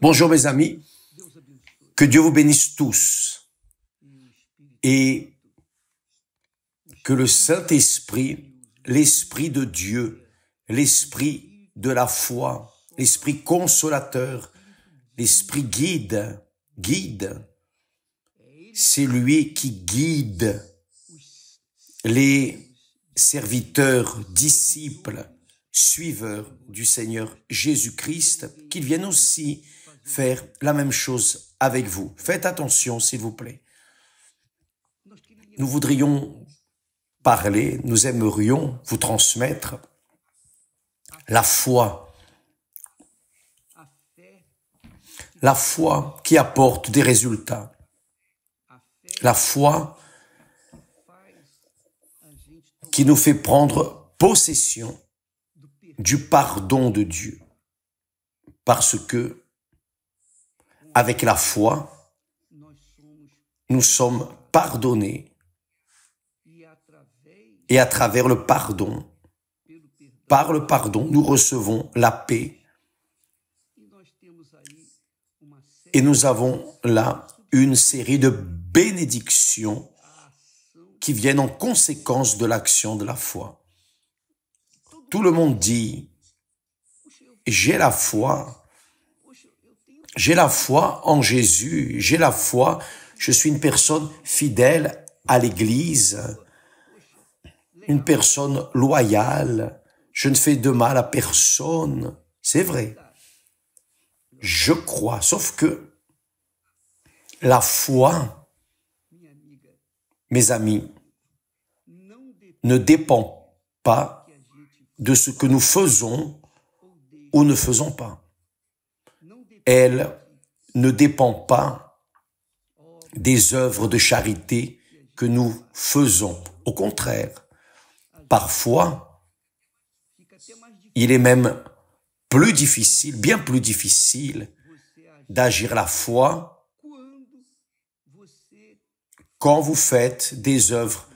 Bonjour mes amis, que Dieu vous bénisse tous et que le Saint-Esprit, l'Esprit de Dieu, l'Esprit de la foi, l'Esprit consolateur, l'Esprit guide, c'est lui qui guide les serviteurs, disciples, suiveurs du Seigneur Jésus-Christ, qu'ils viennent aussi faire la même chose avec vous. Faites attention, s'il vous plaît. Nous voudrions parler, nous aimerions vous transmettre la foi qui apporte des résultats, la foi qui nous fait prendre possession du pardon de Dieu, parce que avec la foi, nous sommes pardonnés et à travers le pardon, par le pardon, nous recevons la paix et nous avons là une série de bénédictions qui viennent en conséquence de l'action de la foi. Tout le monde dit, j'ai la foi en Jésus, j'ai la foi, je suis une personne fidèle à l'Église, une personne loyale, je ne fais de mal à personne. C'est vrai, je crois, sauf que la foi, mes amis, ne dépend pas de ce que nous faisons ou ne faisons pas. Elle ne dépend pas des œuvres de charité que nous faisons. Au contraire, parfois, il est même plus difficile, bien plus difficile, d'agir la foi quand vous faites des œuvres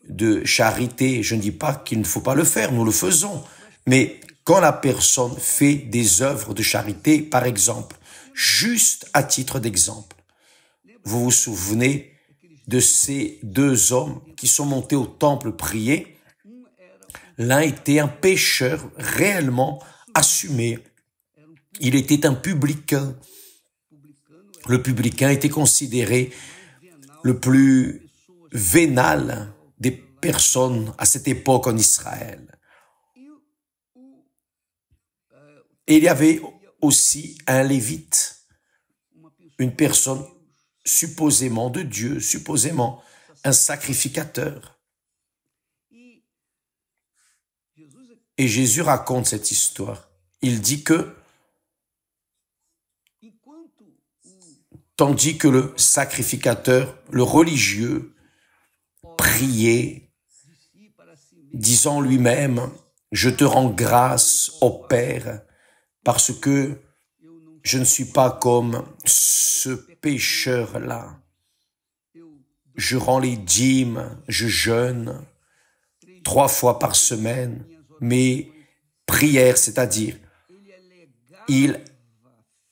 de charité. Je ne dis pas qu'il ne faut pas le faire, nous le faisons. Mais quand la personne fait des œuvres de charité, par exemple, juste à titre d'exemple, vous vous souvenez de ces deux hommes qui sont montés au temple prier. L'un était un pécheur réellement assumé. Il était un publicain. Le publicain était considéré le plus vénal des personnes à cette époque en Israël. Et il y avait aussi un lévite, une personne supposément de Dieu, supposément un sacrificateur. Et Jésus raconte cette histoire. Il dit que, tandis que le sacrificateur, le religieux, priait, disant lui-même, « Je te rends grâce, ô Père, parce que je ne suis pas comme ce pécheur-là. Je rends les dîmes, je jeûne 3 fois par semaine, mes prières, c'est-à-dire, il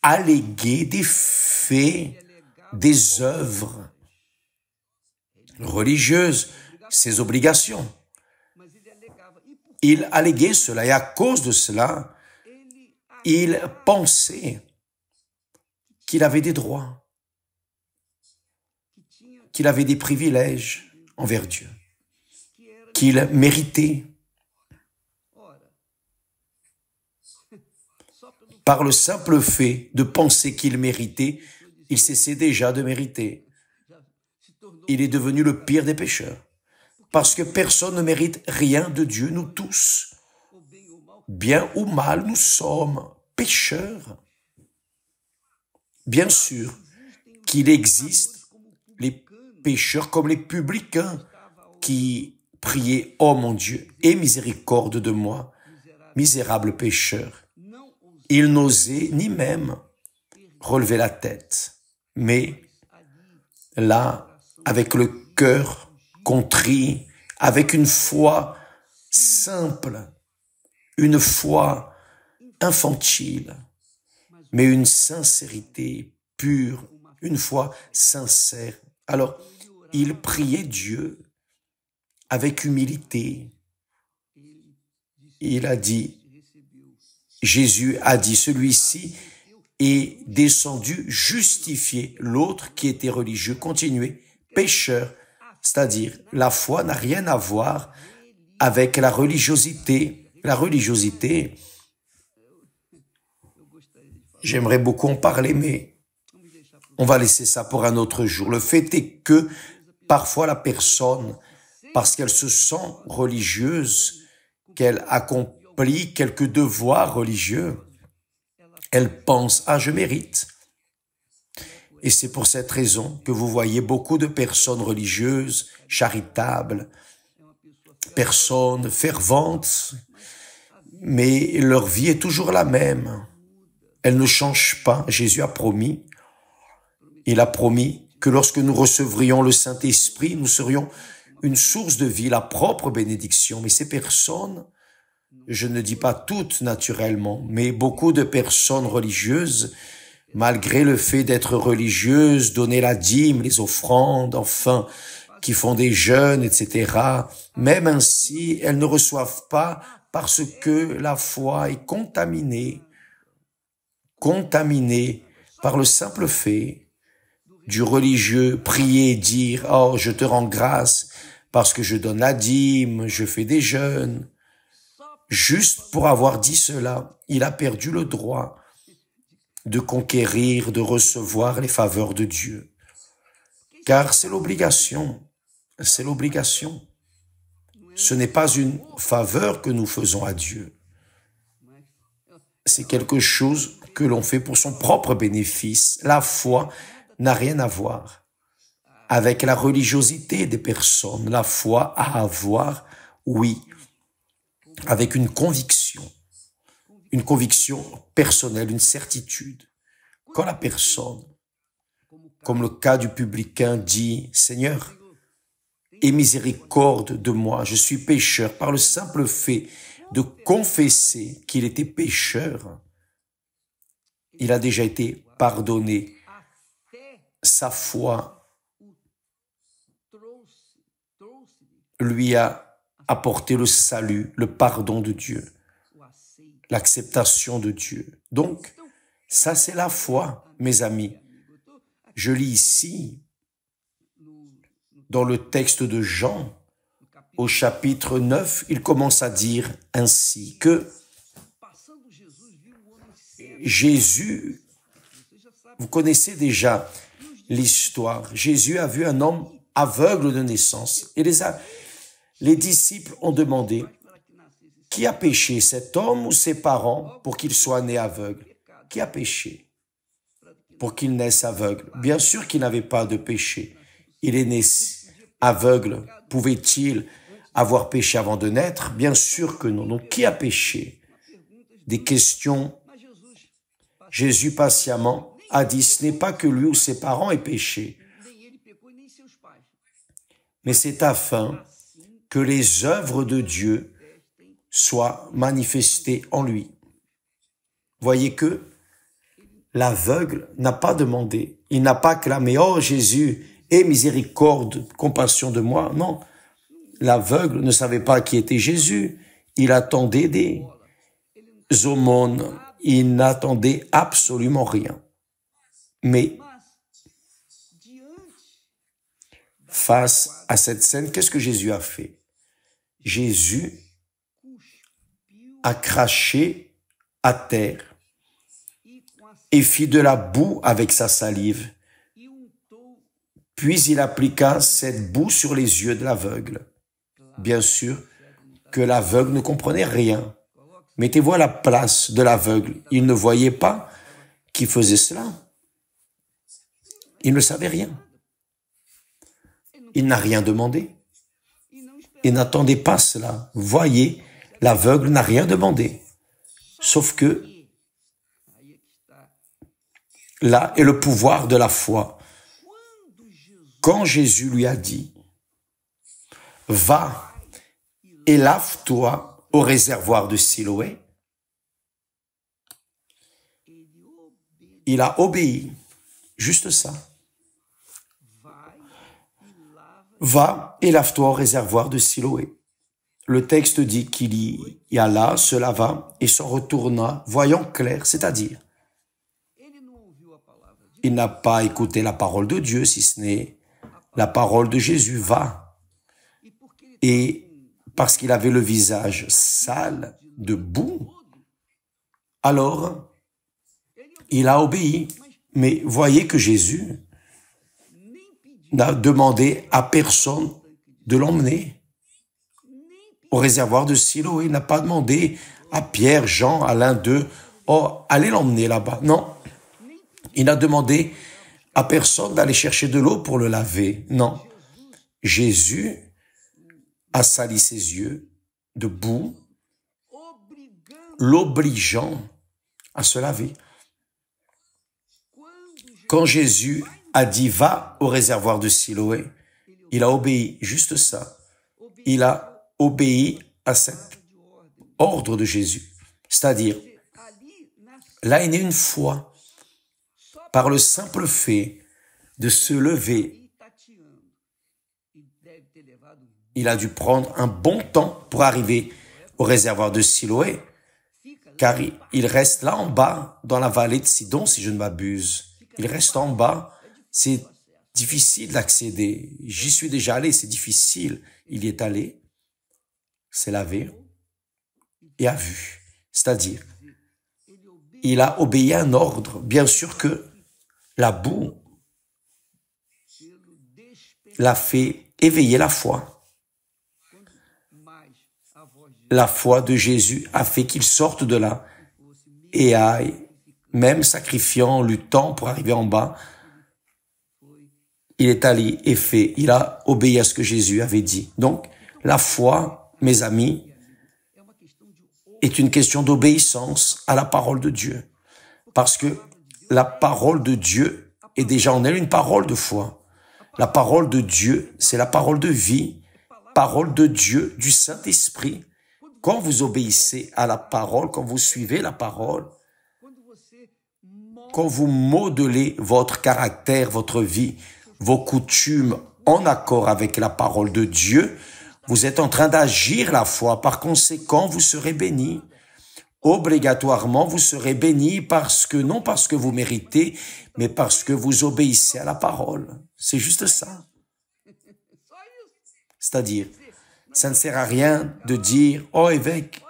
alléguait des faits, des œuvres religieuses, ses obligations. Il alléguait cela et à cause de cela, il pensait qu'il avait des droits, qu'il avait des privilèges envers Dieu, qu'il méritait. Par le simple fait de penser qu'il méritait, il cessait déjà de mériter. Il est devenu le pire des pécheurs. Parce que personne ne mérite rien de Dieu, nous tous. Bien ou mal, nous sommes pécheurs. Bien sûr qu'il existe les pécheurs comme les publicains qui priaient « Oh mon Dieu, aie miséricorde de moi, misérable pécheur ». Ils n'osaient ni même relever la tête. Mais là, avec le cœur contrit, avec une foi simple, une foi infantile, mais une sincérité pure, une foi sincère. Alors, il priait Dieu avec humilité. Il a dit, Jésus a dit, celui-ci est descendu justifié, l'autre qui était religieux, continuait, pécheur. C'est-à-dire, la foi n'a rien à voir avec la religiosité. La religiosité, j'aimerais beaucoup en parler, mais on va laisser ça pour un autre jour. Le fait est que parfois la personne, parce qu'elle se sent religieuse, qu'elle accomplit quelques devoirs religieux, elle pense « Ah, je mérite ». Et c'est pour cette raison que vous voyez beaucoup de personnes religieuses, charitables, personnes ferventes, mais leur vie est toujours la même. Elle ne change pas. Jésus a promis, il a promis que lorsque nous recevrions le Saint-Esprit, nous serions une source de vie, la propre bénédiction. Mais ces personnes, je ne dis pas toutes naturellement, mais beaucoup de personnes religieuses, malgré le fait d'être religieuses, donner la dîme, les offrandes, enfin, qui font des jeûnes, etc., même ainsi, elles ne reçoivent pas parce que la foi est contaminée par le simple fait du religieux prier et dire « Oh, je te rends grâce parce que je donne la dîme, je fais des jeûnes ». Juste pour avoir dit cela, il a perdu le droit de conquérir, de recevoir les faveurs de Dieu. Car c'est l'obligation, c'est l'obligation. Ce n'est pas une faveur que nous faisons à Dieu. C'est quelque chose que l'on fait pour son propre bénéfice. La foi n'a rien à voir avec la religiosité des personnes. La foi a à voir, oui, avec une conviction personnelle, une certitude. Quand la personne, comme le cas du publicain, dit « Seigneur, aie miséricorde de moi, je suis pécheur », par le simple fait de confesser qu'il était pécheur, il a déjà été pardonné. Sa foi lui a apporté le salut, le pardon de Dieu, l'acceptation de Dieu. Donc, ça c'est la foi, mes amis. Je lis ici, dans le texte de Jean, au chapitre 9, il commence à dire ainsi que Jésus, vous connaissez déjà l'histoire, Jésus a vu un homme aveugle de naissance et les disciples ont demandé « Qui a péché, cet homme ou ses parents pour qu'il soit né aveugle ?» Qui a péché pour qu'il naisse aveugle? Bien sûr qu'il n'avait pas de péché. Il est né aveugle. Pouvait-il avoir péché avant de naître? Bien sûr que non. Donc, qui a péché? Des questions. Jésus patiemment a dit, ce n'est pas que lui ou ses parents aient péché, mais c'est afin que les œuvres de Dieu soient manifestées en lui. Voyez que l'aveugle n'a pas demandé, il n'a pas clamé « Oh Jésus, aie miséricorde, compassion de moi ». Non, l'aveugle ne savait pas qui était Jésus, il attendait des aumônes, il n'attendait absolument rien. Mais face à cette scène, qu'est-ce que Jésus a fait? Jésus a craché à terre et fit de la boue avec sa salive. Puis il appliqua cette boue sur les yeux de l'aveugle. Bien sûr que l'aveugle ne comprenait rien. Mettez-vous à la place de l'aveugle. Il ne voyait pas qui faisait cela. Il ne savait rien. Il n'a rien demandé. Il n'attendait pas cela. Voyez, l'aveugle n'a rien demandé. Sauf que là est le pouvoir de la foi. Quand Jésus lui a dit, « Va et lave-toi au réservoir de Siloé », il a obéi. Juste ça. Va et lave-toi au réservoir de Siloé. Le texte dit qu'il y alla, se lava et s'en retourna, voyant clair, c'est-à-dire, il n'a pas écouté la parole de Dieu, si ce n'est la parole de Jésus. Va. Et parce qu'il avait le visage sale, de boue, alors il a obéi. Mais voyez que Jésus n'a demandé à personne de l'emmener au réservoir de Siloé. Il n'a pas demandé à Pierre, Jean, à l'un d'eux, oh, allez l'emmener là-bas. Non. Il n'a demandé à personne d'aller chercher de l'eau pour le laver. Non. Jésus a sali ses yeux de boue, l'obligeant à se laver. Quand Jésus a dit « va au réservoir de Siloé », il a obéi, juste ça. Il a obéi à cet ordre de Jésus. C'est-à-dire, là est née une foi par le simple fait de se lever. Il a dû prendre un bon temps pour arriver au réservoir de Siloé, car il reste là en bas, dans la vallée de Sidon, si je ne m'abuse. Il reste en bas, c'est difficile d'accéder. J'y suis déjà allé, c'est difficile. Il y est allé, s'est lavé et a vu. C'est-à-dire, il a obéi à un ordre. Bien sûr que la boue l'a fait éveiller la foi. La foi de Jésus a fait qu'il sorte de là et aille, même sacrifiant, luttant pour arriver en bas. Il est allé et fait, il a obéi à ce que Jésus avait dit. Donc, la foi, mes amis, est une question d'obéissance à la parole de Dieu. Parce que la parole de Dieu est déjà en elle une parole de foi. La parole de Dieu, c'est la parole de vie, parole de Dieu, du Saint-Esprit. Quand vous obéissez à la parole, quand vous suivez la parole, quand vous modelez votre caractère, votre vie, vos coutumes en accord avec la parole de Dieu, vous êtes en train d'agir la foi. Par conséquent, vous serez bénis. Obligatoirement, vous serez bénis parce que, non parce que vous méritez, mais parce que vous obéissez à la parole. C'est juste ça. C'est-à-dire, ça ne sert à rien de dire, oh évêque,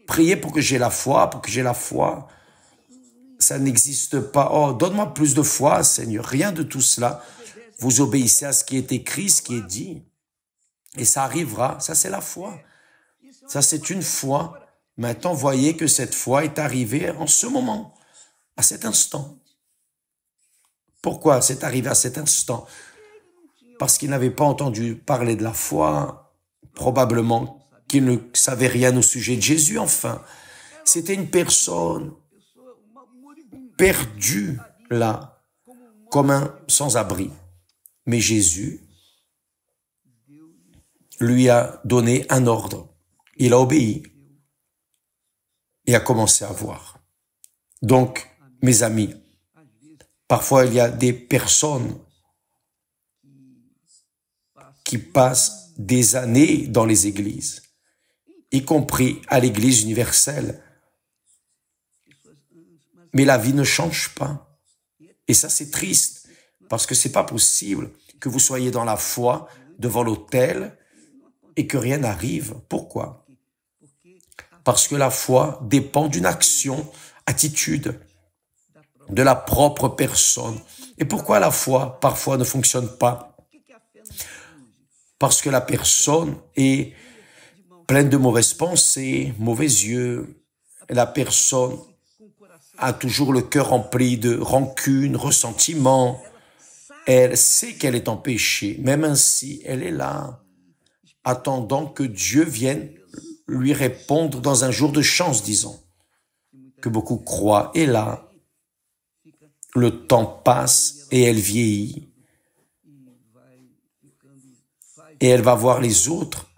priez pour que j'ai la foi, pour que j'ai la foi. Ça n'existe pas. Oh, donne-moi plus de foi, Seigneur. Rien de tout cela. Vous obéissez à ce qui est écrit, ce qui est dit. Et ça arrivera. Ça, c'est la foi. Ça, c'est une foi. Maintenant, voyez que cette foi est arrivée en ce moment, à cet instant. Pourquoi c'est arrivé à cet instant? Parce qu'il n'avait pas entendu parler de la foi, probablement qu'il ne savait rien au sujet de Jésus, enfin. C'était une personne perdue là, comme un sans-abri. Mais Jésus lui a donné un ordre. Il a obéi et a commencé à voir. Donc, mes amis, parfois il y a des personnes qui passent des années dans les églises, y compris à l'église universelle. Mais la vie ne change pas. Et ça, c'est triste, parce que c'est pas possible que vous soyez dans la foi devant l'autel et que rien n'arrive. Pourquoi? Parce que la foi dépend d'une action, attitude de la propre personne. Et pourquoi la foi parfois ne fonctionne pas? Parce que la personne est pleine de mauvaises pensées, mauvais yeux. La personne a toujours le cœur rempli de rancune, ressentiment. Elle sait qu'elle est en péché. Même ainsi, elle est là, attendant que Dieu vienne lui répondre dans un jour de chance, disons. Que beaucoup croient. Et là, le temps passe et elle vieillit. Et elle va voir les autres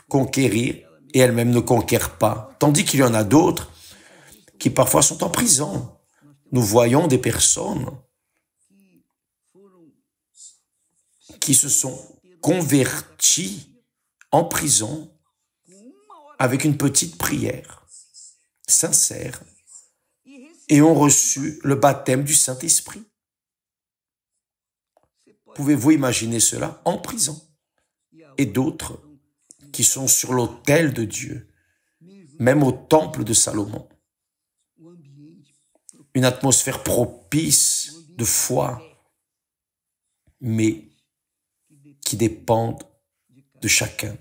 conquérir et elle-même ne conquiert pas. Tandis qu'il y en a d'autres qui parfois sont en prison. nous voyons des personnes qui se sont converties en prison avec une petite prière sincère et ont reçu le baptême du Saint-Esprit. Pouvez-vous imaginer cela en prison? Et d'autres qui sont sur l'autel de Dieu, même au temple de Salomon. Une atmosphère propice de foi, mais qui dépendent de chacun.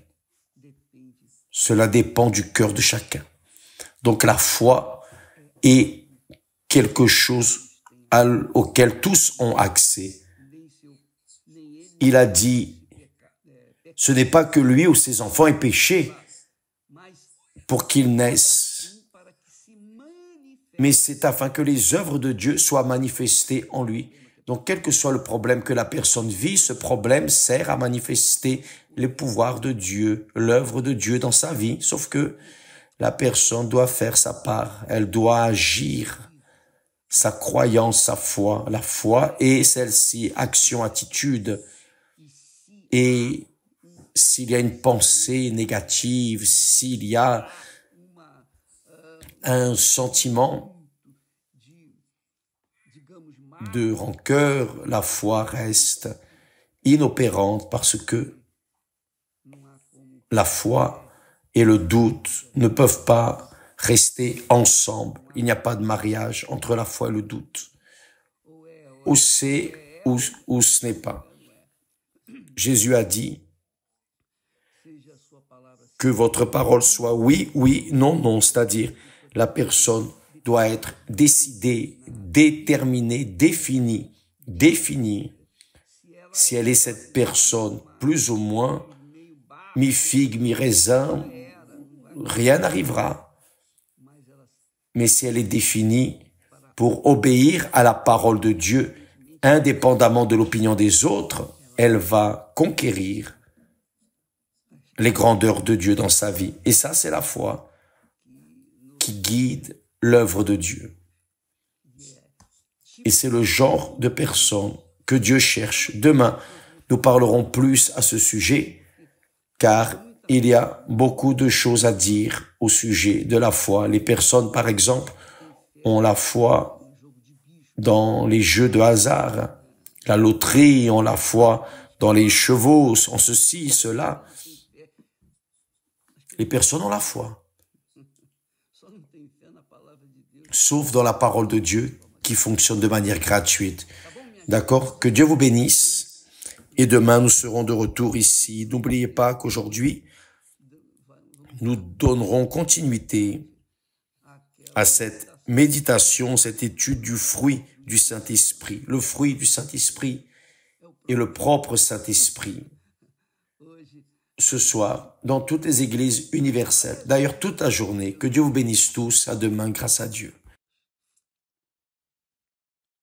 Cela dépend du cœur de chacun. Donc la foi est quelque chose auquel tous ont accès. Il a dit, ce n'est pas que lui ou ses enfants aient péché pour qu'ils naissent, mais c'est afin que les œuvres de Dieu soient manifestées en lui. Donc, quel que soit le problème que la personne vit, ce problème sert à manifester les pouvoirs de Dieu, l'œuvre de Dieu dans sa vie, sauf que la personne doit faire sa part, elle doit agir, sa croyance, sa foi. La foi est celle-ci, action, attitude. Et s'il y a une pensée négative, s'il y a un sentiment de rancœur, la foi reste inopérante parce que la foi et le doute ne peuvent pas rester ensemble. Il n'y a pas de mariage entre la foi et le doute. Ou c'est ou ce n'est pas. Jésus a dit que votre parole soit oui, oui, non, non, c'est-à-dire la personne doit être décidée, déterminée, définie, si elle est cette personne plus ou moins mi-figue, mi-raisin, rien n'arrivera. Mais si elle est définie pour obéir à la parole de Dieu, indépendamment de l'opinion des autres, elle va conquérir les grandeurs de Dieu dans sa vie. Et ça, c'est la foi qui guide l'œuvre de Dieu. Et c'est le genre de personne que Dieu cherche. Demain, nous parlerons plus à ce sujet, car il y a beaucoup de choses à dire au sujet de la foi. Les personnes, par exemple, ont la foi dans les jeux de hasard, la loterie, ont la foi dans les chevaux, en ceci, cela. Les personnes ont la foi, sauf dans la parole de Dieu qui fonctionne de manière gratuite. D'accord? Que Dieu vous bénisse. Et demain, nous serons de retour ici. N'oubliez pas qu'aujourd'hui, nous donnerons continuité à cette méditation, cette étude du fruit du Saint-Esprit. Le fruit du Saint-Esprit et le propre Saint-Esprit. Ce soir, dans toutes les églises universelles. D'ailleurs, toute la journée. Que Dieu vous bénisse tous. À demain, grâce à Dieu.